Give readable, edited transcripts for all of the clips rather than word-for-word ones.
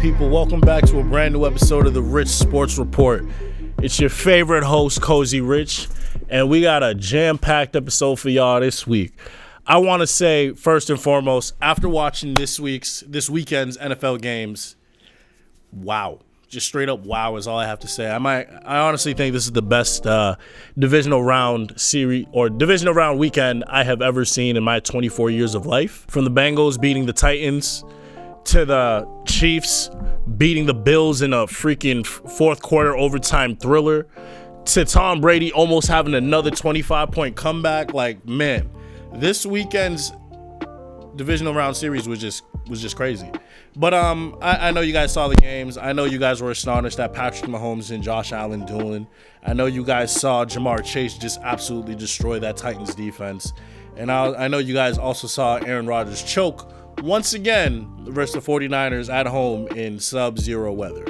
people? Welcome back to a brand new episode of the Rich Sports Report. It's your favorite host, Cozy Rich, and we got a jam-packed episode for y'all this week. I want to say, first and foremost, after watching this weekend's NFL games, wow. Just straight up wow is all I have to say. I honestly think this is the best divisional round series or divisional round weekend I have ever seen in my 24 years of life. From the Bengals beating the Titans to the Chiefs beating the Bills in a freaking fourth quarter overtime thriller to Tom Brady almost having another 25-point comeback. Like, man, this weekend's divisional round series was just crazy. But I know you guys saw the games. I know you guys were astonished at Patrick Mahomes and Josh Allen dueling. I know you guys saw Jamar Chase just absolutely destroy that Titans defense. And I know you guys also saw Aaron Rodgers choke once again versus the 49ers at home in sub-zero weather.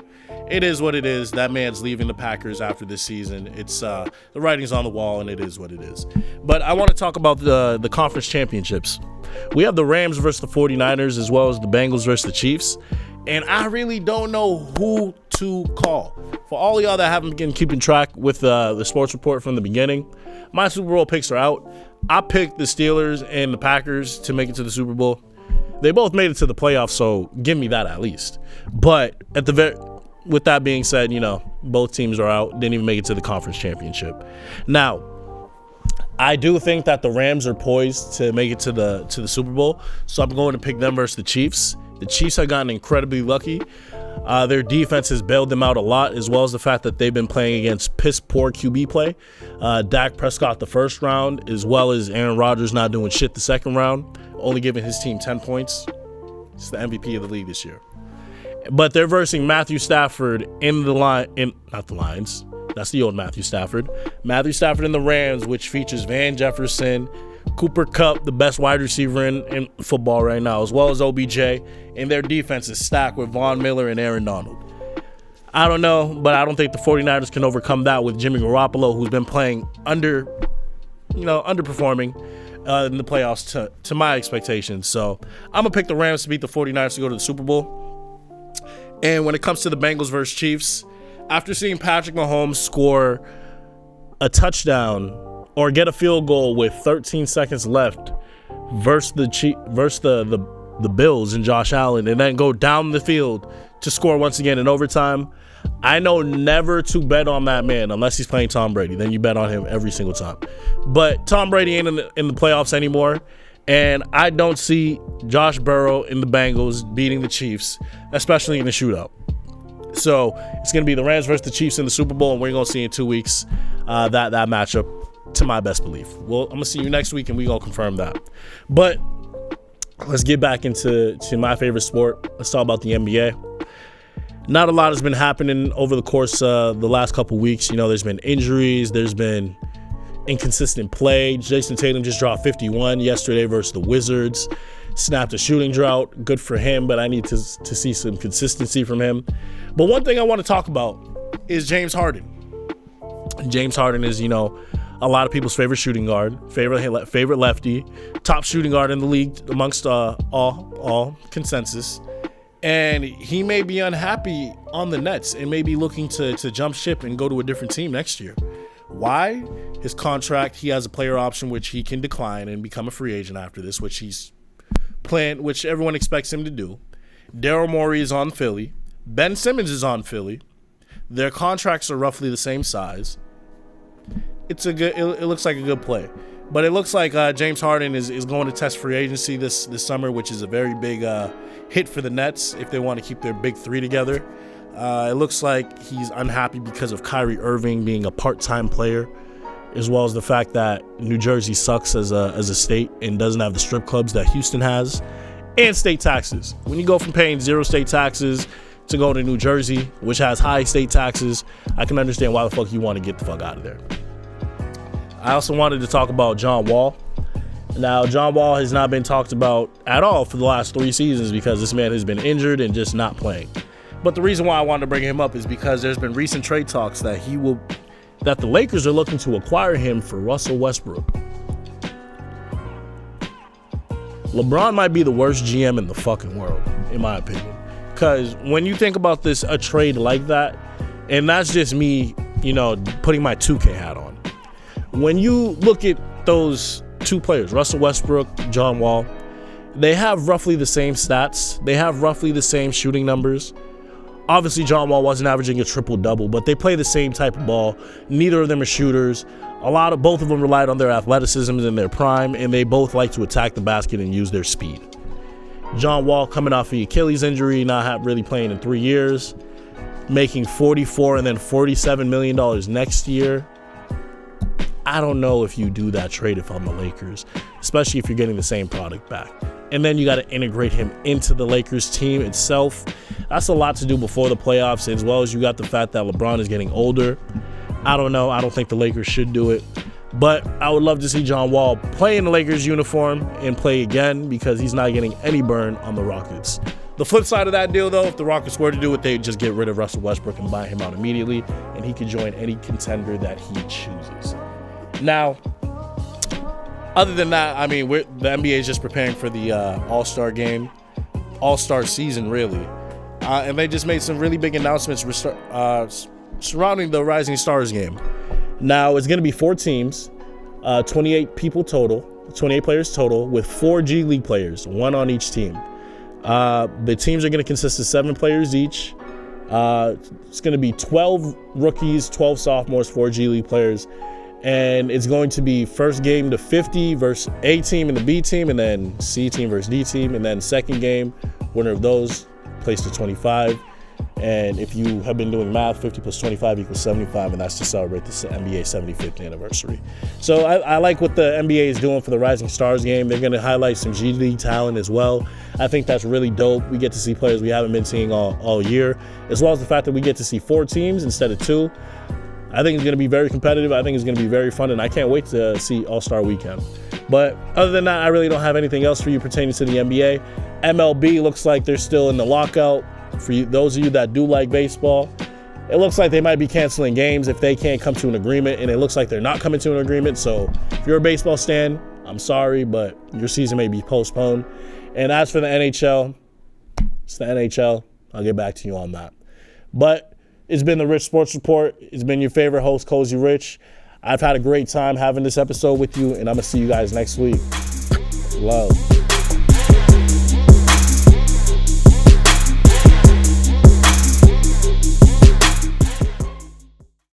It is what it is. That man's leaving the Packers after this season. It's the writing's on the wall, and it is what it is. But I want to talk about the conference championships. We have the Rams versus the 49ers as well as the Bengals versus the Chiefs. And I really don't know who to call. For all of y'all that haven't been keeping track with the sports report from the beginning, my Super Bowl picks are out. I picked the Steelers and the Packers to make it to the Super Bowl. They both made it to the playoffs, so give me that at least. But with that being said, both teams are out. Didn't even make it to the conference championship. Now, I do think that the Rams are poised to make it to the Super Bowl, so I'm going to pick them versus the Chiefs. The Chiefs have gotten incredibly lucky. Their defense has bailed them out a lot, as well as the fact that they've been playing against piss-poor QB play. Dak Prescott the first round, as well as Aaron Rodgers not doing shit the second round, only giving his team 10 points. It's the MVP of the league this year. But they're versing Matthew Stafford not the Lions. That's the old Matthew Stafford. Matthew Stafford in the Rams, which features Van Jefferson, Cooper Kupp, the best wide receiver in football right now, as well as OBJ. And their defense is stacked with Von Miller and Aaron Donald. I don't know, but I don't think the 49ers can overcome that with Jimmy Garoppolo, who's been playing underperforming in the playoffs to my expectations. So I'm going to pick the Rams to beat the 49ers to go to the Super Bowl. And when it comes to the Bengals versus Chiefs, after seeing Patrick Mahomes score a touchdown or get a field goal with 13 seconds left versus the Bills and Josh Allen, and then go down the field to score once again in overtime, I know never to bet on that man unless he's playing Tom Brady. Then you bet on him every single time. But Tom Brady ain't in the playoffs anymore, and I don't see Josh Burrow in the Bengals beating the Chiefs, especially in the shootout. So it's going to be the Rams versus the Chiefs in the Super Bowl, and we're going to see in 2 weeks that matchup, to my best belief. Well, I'm going to see you next week, and we're going to confirm that. But let's get back into my favorite sport. Let's talk about the NBA. Not a lot has been happening over the course of the last couple weeks. There's been injuries. There's been inconsistent play. Jason Tatum just dropped 51 yesterday versus the Wizards. Snapped a shooting drought. Good for him, but I need to see some consistency from him. But one thing I want to talk about is James Harden. James Harden is, a lot of people's favorite shooting guard, favorite lefty, top shooting guard in the league amongst all consensus. And he may be unhappy on the Nets and may be looking to jump ship and go to a different team next year. Why? His contract, he has a player option which he can decline and become a free agent after this, which he's planned, which everyone expects him to do. Daryl Morey is on Philly. Ben Simmons is on Philly. Their contracts are roughly the same size. It looks like a good play. But it looks like James Harden is going to test free agency this summer, which is a very big hit for the Nets if they want to keep their big three together. It looks like he's unhappy because of Kyrie Irving being a part-time player, as well as the fact that New Jersey sucks as a state and doesn't have the strip clubs that Houston has, and state taxes. When you go from paying zero state taxes to go to New Jersey, which has high state taxes, I can understand why the fuck you want to get the fuck out of there. I also wanted to talk about John Wall. Now, John Wall has not been talked about at all for the last 3 seasons because this man has been injured and just not playing. But the reason why I wanted to bring him up is because there's been recent trade talks that the Lakers are looking to acquire him for Russell Westbrook. LeBron might be the worst GM in the fucking world, in my opinion. because when you think about this, a trade like that, and that's just me, putting my 2K hat on. When you look at those two players, Russell Westbrook, John Wall, they have roughly the same stats. They have roughly the same shooting numbers. Obviously, John Wall wasn't averaging a triple-double, but they play the same type of ball. Neither of them are shooters. Both of them relied on their athleticism in their prime, and they both like to attack the basket and use their speed. John Wall coming off the Achilles injury, not really playing in 3 years, making $44 and then $47 million next year. I don't know if you do that trade if I'm the Lakers, especially if you're getting the same product back. And then you got to integrate him into the Lakers team itself. That's a lot to do before the playoffs, as well as you got the fact that LeBron is getting older. I don't know. I don't think the Lakers should do it. But I would love to see John Wall play in the Lakers uniform and play again because he's not getting any burn on the Rockets. The flip side of that deal, though, if the Rockets were to do it, they'd just get rid of Russell Westbrook and buy him out immediately, and he could join any contender that he chooses. Now, other than that, the NBA is just preparing for the All-Star game, All-Star season, really. And they just made some really big announcements surrounding the Rising Stars game. Now, it's going to be 4 teams, 28 people total, 28 players total, with 4 G League players, 1 on each team. The teams are going to consist of 7 players each. It's going to be 12 rookies, 12 sophomores, 4 G League players. And it's going to be first game to 50 versus A team and the B team, and then C team versus D team, and then second game, winner of those, placed to 25. And if you have been doing math, 50 plus 25 equals 75, and that's to celebrate the NBA 75th anniversary. So I like what the NBA is doing for the Rising Stars game. They're going to highlight some G League talent as well. I think that's really dope. We get to see players we haven't been seeing all year, as well as the fact that we get to see 4 teams instead of 2. I think it's going to be very competitive. I think it's going to be very fun, and I can't wait to see All-Star Weekend. But other than that, I really don't have anything else for you pertaining to the NBA. MLB looks like they're still in the lockout. For you, those of you that do like baseball, it looks like they might be canceling games if they can't come to an agreement, and it looks like they're not coming to an agreement. So if you're a baseball stan, I'm sorry, but your season may be postponed. And as for the NHL, it's the NHL. I'll get back to you on that. But it's been the Rich Sports Report. It's been your favorite host, Cozy Rich. I've had a great time having this episode with you, and I'm going to see you guys next week. Love.